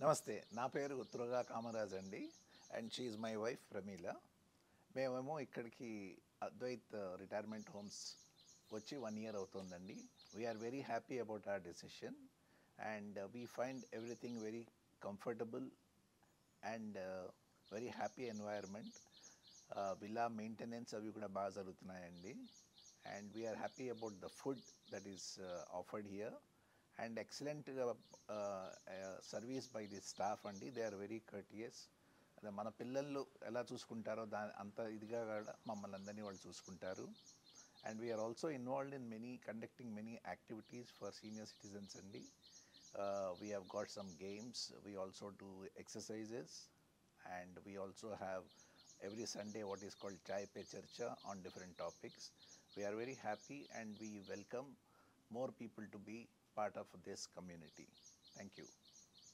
నమస్తే. నా పేరు తురగా కామరాజ్ అండి. And she is my wife Pramila. మేమేమో ఇక్కడికి అద్వైత్ రిటైర్మెంట్ హోమ్స్ వచ్చి 1 ఇయర్ అవుతుందండి. We are very happy about our decision and we find everything very comfortable and very happy environment. Villa maintenance అవి కూడా బాగా జరుగుతున్నాయండి. And we are happy about the food that is offered here and excellent service by the staff అండి. They are very courteous. అదే మన పిల్లలు ఎలా చూసుకుంటారో అంత ఇదిగా కూడా మమ్మల్ని అందరినీ వాళ్ళు చూసుకుంటారు. And we are also involved in conducting many activities for senior citizens అండి. We have got some games, we also do exercises and we also have every Sunday what is called Chai Pe Charcha on different topics. We are very happy and we welcome more people to be part of this community. Thank you.